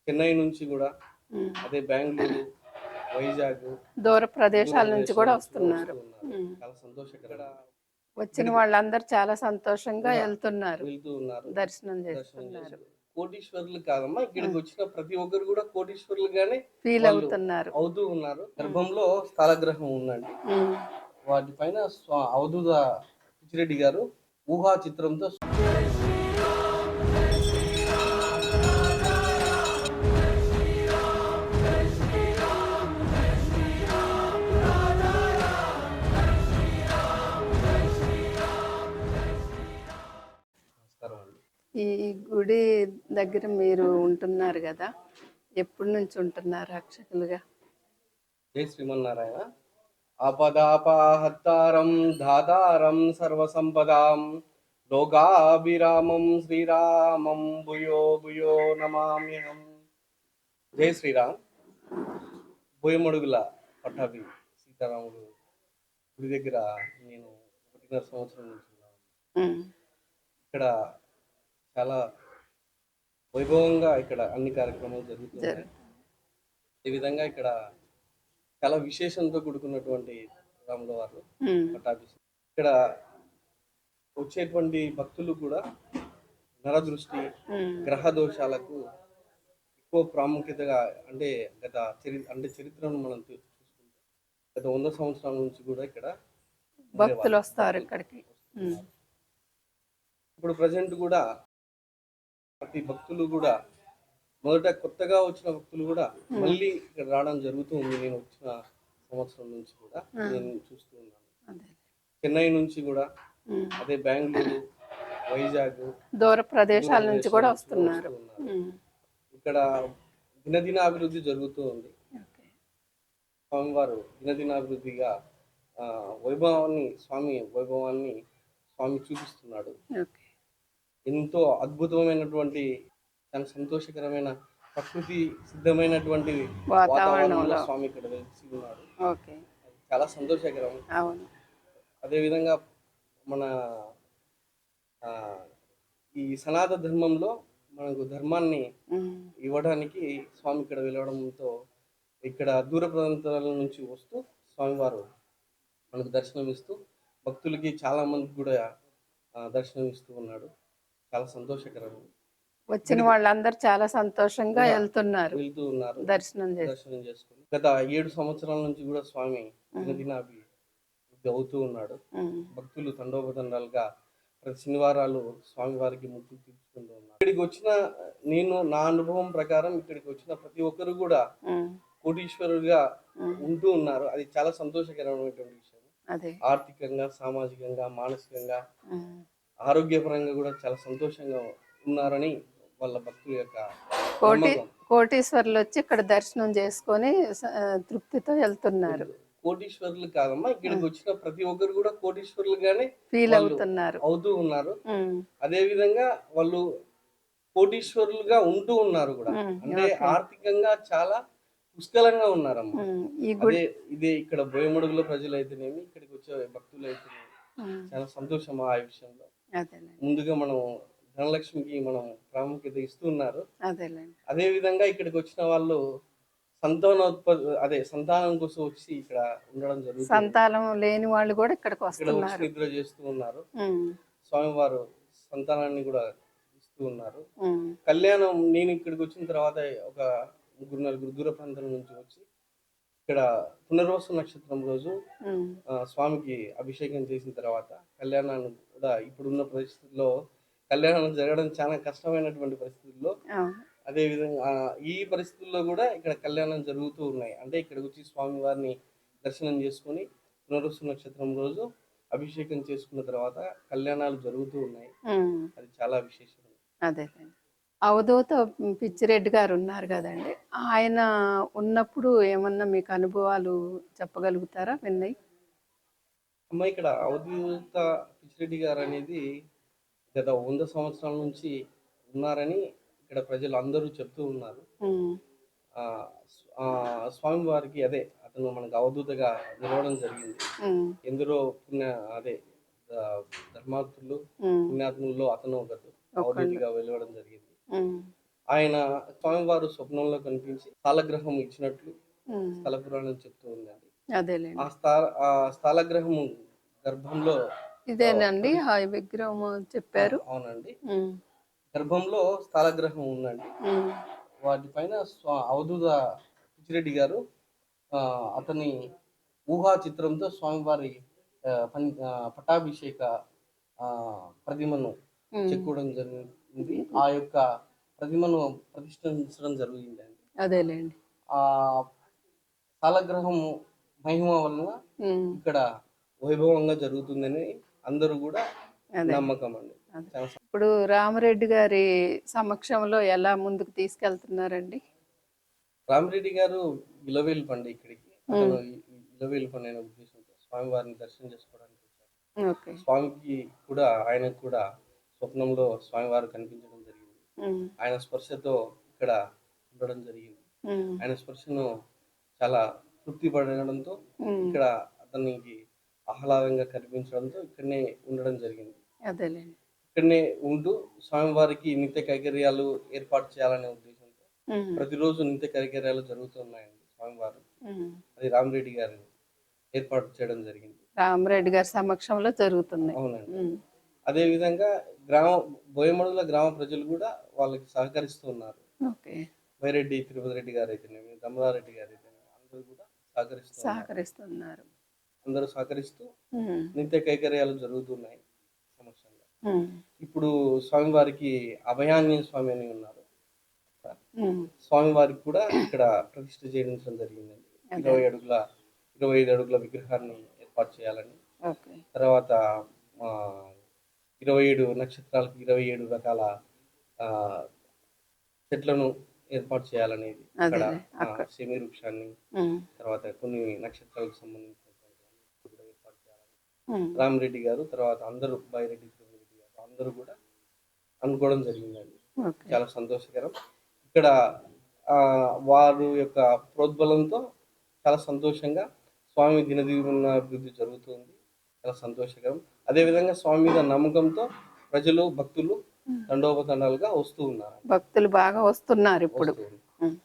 చెన్నై నుంచి కూడా, హ్మ్. అదే బెంగుళూరు, వైజాగ్, దూర దూర ప్రదేశాల నుంచి ప్రదేశాల కూడా నుంచి కూడా వస్తూ వస్తున్నారు. ఉన్నారు. హ్మ్. చాలా సంతోషకరం. వచ్చిన ఇక్కడికి వాళ్ళందరూ చాలా సంతోషంగా కూడా ఎళ్తున్నారు. వెళ్తూ ఉన్నారు. దర్శనం దర్శనం చేసుకున్నారు. చేసుకొని కోటీశ్వరులు కాదమ్మా, ఆ! ఇక్కడికి వచ్చిన ప్రతి ఒక్కరు కూడా కోటీశ్వరులుగానే ఫీల్ వాళ్ళు అవుతున్నారు. అవుతూ ఉన్నారు. హ్మ్. గర్భంలో స్థలగ్రహం ఉందండి. హ్మ్. వాటిపైన అవధూత పిచ్చిరెడ్డి గారు ఊహా చిత్రంతో నమస్కారం అండి. ఈ గుడి దగ్గర మీరు ఉంటున్నారు గదా! ఎప్పటి నుంచి ఉంటున్నారు అర్చకులుగా? జై శ్రీమన్నారాయణ. ఆపదాపహత్తారం ధాతారం సర్వసంపదాం లోకాభిరామం శ్రీరామం భూయో భూయో నమామ్యహం. జై శ్రీరామ్. బోయమడుగుల పట్టాభి సీతారాములు గుడి దగ్గర నేను 1.5 సంవత్సరం నుంచి ఉన్నాను. హ్మ్. ఇక్కడ చాలా వైభవంగా ఇక్కడ అన్ని కార్యక్రమాలు జరుగుతున్నాయి. జరు ఈ విధంగా ఇక్కడ చాలా విశేషంతో కూడుకున్నటువంటి రాముల వారు హ్మ్. పట్టాభిషేకం. ఇక్కడ వచ్చేటువంటి భక్తులు కూడా నరదృష్టి, హ్మ్. గ్రహ దోషాలకు ఎక్కువ ప్రాముఖ్యతగా, అంటే చరిత్రను మనం చూసుకుంటే గత 100 సంవత్సరాల నుంచి కూడా ఇక్కడ ఉండేవాళ్ళు భక్తులొస్తారు ఇక్కడికి. హ్మ్. వస్తున్నారు. ఇప్పుడు ప్రజెంట్ కూడా ప్రతి భక్తులు కూడా మొదట కొత్తగా వచ్చిన భక్తులు కూడా హ్మ్. మళ్ళీ ఇక్కడ రావడం జరుగుతూ ఉంది. నేను వచ్చిన సంవత్సరం నుంచి కూడా ఆ! నేను చూస్తూ ఉన్నాను. అదే. చెన్నై నుంచి కూడా, హ్మ్. అదే బెంగుళూరు, వైజాగ్, దూర దూర ప్రదేశాల నుంచి ప్రదేశాల కూడా నుంచి కూడా వస్తూ వస్తున్నారు. ఉన్నారు. హ్మ్. ఇక్కడ దినదిన అభివృద్ధి జరుగుతూ ఉంది. ఓకే. స్వామివారు దినదినాభివృద్ధిగా వైభవాన్ని స్వామి చూపిస్తున్నాడు. ఓకే. ఎంతో అద్భుతమైనటువంటి, చాలా సంతోషకరమైన, ప్రకృతి సిద్ధమైనటువంటి వాతావరణంలో వాతావరణంలో. స్వామి ఇక్కడ వెలిసి ఉన్నాడు. ఓకే. అది చాలా సంతోషకరం. అవును. అదేవిధంగా మన ఆ, ఈ సనాతన ధర్మంలో మనకు ధర్మాన్ని హ్మ్. ఇవ్వడానికి స్వామి ఇక్కడ వెలవడంతో ఇక్కడ దూర ప్రాంతాల నుంచి వస్తూ స్వామివారు మనకు దర్శనం ఇస్తూ భక్తులకి చాలా మందికి కూడా దర్శనం ఇస్తూ ఉన్నాడు. చాలా సంతోషకరం. వచ్చిన ఇక్కడికి వాళ్ళందరూ చాలా సంతోషంగా కూడా ఎళ్తున్నారు. వెళ్తూ ఉన్నారు. దర్శనం చేసి. దర్శనం చేసుకుని గత 7 సంవత్సరాల నుంచి కూడా స్వామి హ్మ్. దినదినాభివృద్ధి అవుతూ ఉన్నాడు. హ్మ్. భక్తులు తండోపతండాలుగా ప్రతి శనివారాలు స్వామివారికి మొక్కులు తీర్చుకుంటూ ఉన్నారు. ఇక్కడికి వచ్చిన నా అనుభవం ప్రకారం ఇక్కడికి వచ్చిన ప్రతి ఒక్కరు కూడా హ్మ్. కోటీశ్వరులుగా హ్మ్. ఉంటూ ఉన్నారు. అది చాలా సంతోషకరమైనటువంటి విషయం. అదే. ఆర్థికంగా, సామాజికంగా, మానసికంగా, హ్మ్. ఆరోగ్యపరంగా కూడా చాలా సంతోషంగా ఉన్నారని వాళ్ళ భక్తుల యొక్క కోటి నమ్మకం. కోటీశ్వరులొచ్చి ఇక్కడ దర్శనం చేసుకొని తృప్తితో ఎళ్తున్నారు. కోటీశ్వరులు కాదమ్మా, ఇక్కడికి హ్మ్. వచ్చిన ప్రతి ఒక్కరు కూడా కోటీశ్వరులుగానే ఫీల్ వాళ్ళు అవుతున్నారు. అవుతూ ఉన్నారు. హ్మ్. అదే విధంగా వాళ్ళు కోటీశ్వరులుగా ఉంటూ ఉన్నారు కూడా. హ్మ్. అంటే ఓకే. ఆర్థికంగా చాలా పుష్కలంగా ఉన్నారమ్మా. హ్మ్. ఈ గుడి ఇదే ఇక్కడ బోయమడుగుల ప్రజలైతేనేమి, ఇక్కడికి వచ్చే భక్తులైతేనేమి హ్మ్. చాలా సంతోషం ఆ విషయంలో. అదేలెండి. ముందుగా మనం ధనలక్ష్మికి మనం ప్రాముఖ్యత ఇస్తూ ఉన్నారు. అదేలెండి. అదే విధంగా ఇక్కడికి వచ్చిన వాళ్ళు సంతానం కోసం వచ్చి ఇక్కడ ఉండడం జరుగుతూ ఉంది. సంతానం లేని వాళ్ళు కూడా ఇక్కడ వచ్చి ఇక్కడికొస్తున్నారు. నిద్ర చేస్తూ ఉన్నారు. హ్మ్. స్వామివారు సంతానాన్ని కూడా ఇస్తూ ఉన్నారు. హ్మ్. కళ్యాణం నేను ఇక్కడికి వచ్చిన తర్వాత ఒక ముగ్గురు నలుగురు దూర ప్రాంతాల నుంచి వచ్చి ఇక్కడ పునర్వసు నక్షత్రం రోజు హ్మ్. స్వామికి అభిషేకం చేసిన తర్వాత కళ్యాణాన్ని కూడా, ఇప్పుడున్న పరిస్థితుల్లో కళ్యాణం జరగడం చాలా కష్టమైనటువంటి పరిస్థితుల్లో, అవును. అదే విధంగా ఈ పరిస్థితుల్లో కూడా ఇక్కడ కళ్యాణం జరుగుతూ ఉన్నాయి. అంటే ఇక్కడికి వచ్చి స్వామివారిని దర్శనం చేసుకొని పునర్వసు నక్షత్రం రోజు అభిషేకం చేసుకున్న తర్వాత కళ్యాణాలు జరుగుతూ ఉన్నాయి. హ్మ్. అది చాలా విశేషం. అదేలెండి. అవధూత పిచ్చిరెడ్డి గారున్నారు గదండీ! ఆయన ఉన్నప్పుడు ఏమన్నా మీకు అనుభవాలు చెప్పగలుగుతారా విన్నయి? అమ్మ, ఇక్కడ అవధూత పిచ్చిరెడ్డి గారు అనేది గత 100 సంవత్సరాల నుంచి ఉన్నారని ఇక్కడ ప్రజలు అందరూ చెప్తూ ఉన్నారు. హ్మ్. స్వామివారికి అతను మనకు అవధూతగా నిలవడం జరిగింది. హ్మ్. ఎందరో అదే ఆ, ధర్మాత్ములు, హ్మ్. పుణ్యాత్ముల్లో అతను ఒకడు ఒక్కళ్ళు. అవధూతిగా వెలవడం జరిగింది. హ్మ్. ఆయన స్వామివారు స్వప్నంలో కనిపించి స్థాలగ్రహం ఇచ్చినట్లు ఉమ్, స్థల పురాణం చెప్తూ ఉందండి. అదేలేండి. ఆ స్థాలగ్రహము గర్భంలో ఇదేనండి ప్రతి ఆ విగ్రహం చెప్పారు. అవునండి. ఉమ్, గర్భంలో స్థాలగ్రహం ఉందండి. ఉమ్, వాటిపైన అవధూత పిచ్చిరెడ్డి గారు అతని ఊహా చిత్రంతో స్వామివారి పట్టాభిషేక ఆ, ప్రతిమను ఉమ్, చెక్కడం జరిగింది. ఆ యొక్క ప్రతిమను ప్రతిష్ఠించడం జరిగిందండి. అదేలేండి. ఆ స్థాలగ్రహం మహిమ వలన ఉమ్, ఇక్కడ వైభవంగా జరుగుతుందని అందరూ కూడా అదే నమ్మకం అండి. అదే. చాలా ఇప్పుడు రామరెడ్డి గారి సమక్షంలో ఎలా ముందుకు తీసుకెళ్తున్నారండి? రామిరెడ్డి గారు ఇలవేల్పండి ఇక్కడికి. ఉమ్, అతను ఇలవేల్పండి అనే ఉద్దేశంతో స్వామివారిని దర్శనం చేసుకోవడానికి వచ్చారు. ఓకే. స్వామికి కూడా ఆయనకు కూడా స్వప్నంలో స్వామివారు కనిపించడం జరిగింది. ఉమ్, ఆయన స్పర్శతో ఇక్కడ ఉండడం జరిగింది. ఉమ్, ఆయన స్పర్శను చాలా తృప్తి పడడంతో ఉమ్, ఇక్కడ అతనికి ఆహ్లాదంగా కనిపించడంతో ఇక్కడనే ఉండడం జరిగింది. అదేలేండి. ఇక్కడనే ఉంటూ స్వామివారికి నిత్య కైంకర్యాలు ఏర్పాటు చేయాలనే ఉద్దేశంతో ఉమ్, ప్రతిరోజు నిత్య కైంకర్యాలు జరుగుతున్నాయండి స్వామివారు. ఉమ్. అది రామిరెడ్డి గారు ఏర్పాటు చేయడం జరిగింది. రామరెడ్డి గారి సమక్షంలో జరుగుతున్నాయి. అవునండి. ఉమ్, అదేవిధంగా గ్రామ బోయమడుగుల గ్రామ ప్రజలు కూడా వాళ్ళకి సహకరిస్తూ ఉన్నారు. ఓకే. వైరెడ్డి తిరుపతి రెడ్డి గారు అయితేనేమి, దమ్మలారెడ్డి గారు అయితేనేమి అందరూ కూడా సహకరిస్తూ ఉన్నారు. సహకరిస్తున్నారు. అందరూ సహకరిస్తూ ఉమ్, నిత్య కైంకర్యాలు జరుగుతున్నాయి సమక్షంగా. ఉమ్, ఇప్పుడు స్వామివారికి అభయాంజనేయ స్వామి అని ఉన్నారు. ఉమ్, స్వామివారికి కూడా ఇక్కడ ప్రతిష్ఠ చేయించడం జరిగిందండి. అదే. 25 అడుగుల విగ్రహాన్ని ఏర్పాటు చేయాలని. ఓకే. తర్వాత ఆ, 27 నక్షత్రాలకు 27 రకాల ఆ, చెట్లను ఏర్పాటు చేయాలనేది అక్కడ అదేలే అక్కడ. శమీ వృక్షాన్ని, ఉమ్, తర్వాత కొన్ని నక్షత్రాలకు సంబంధించినటువంటి కూడా ఏర్పాటు చేయాలని ఉమ్, రామిరెడ్డి గారు, తర్వాత అందరూ బైరెడ్డి తిరుమలరెడ్డి గారు అందరూ కూడా అనుకోవడం జరిగిందండి. ఓకే. చాలా సంతోషకరం. ఇక్కడ ఆ, వారు యొక్క ప్రోద్బలంతో చాలా సంతోషంగా స్వామి దినదిన అభివృద్ధి జరుగుతుంది. చాలా సంతోషకరం. అదేవిధంగా స్వామి మీద నమ్మకంతో ప్రజలు భక్తులు తండోపతండాలుగా వస్తూ ఉన్నారు. భక్తులు బాగా వస్తున్నారు ఇప్పుడు. వస్తూ ఉన్నారు. ఉమ్.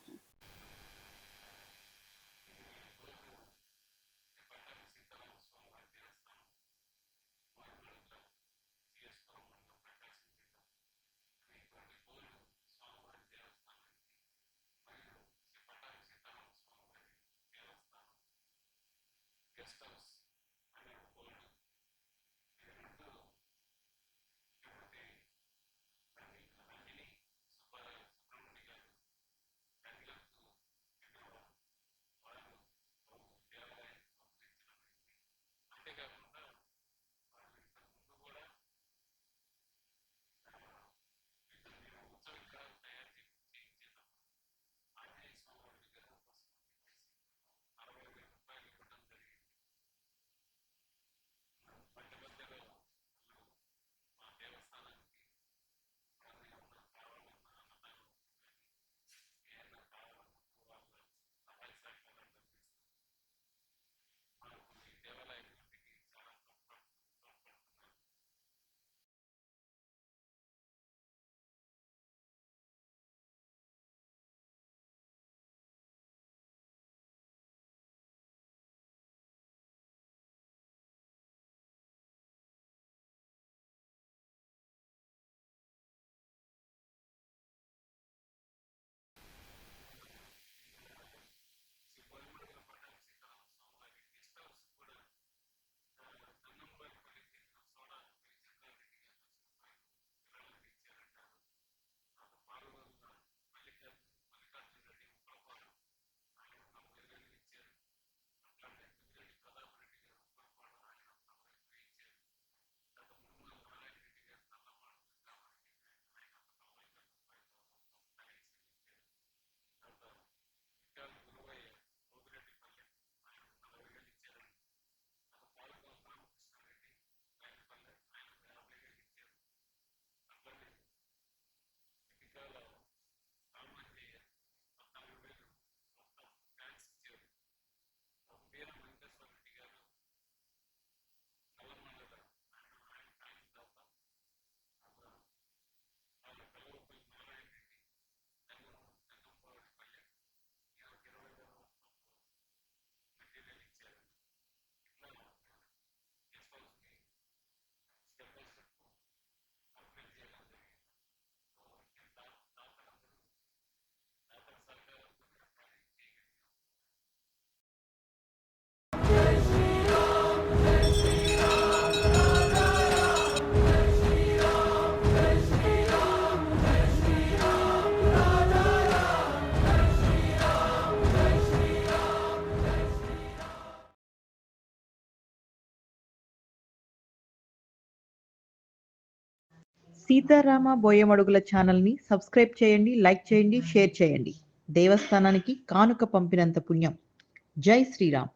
సీతారామ బోయమడుగుల ఛానల్ని సబ్స్క్రైబ్ చేయండి, లైక్ చేయండి, షేర్ చేయండి. దేవస్థానానికి కానుక పంపినంత పుణ్యం. జై శ్రీరామ్.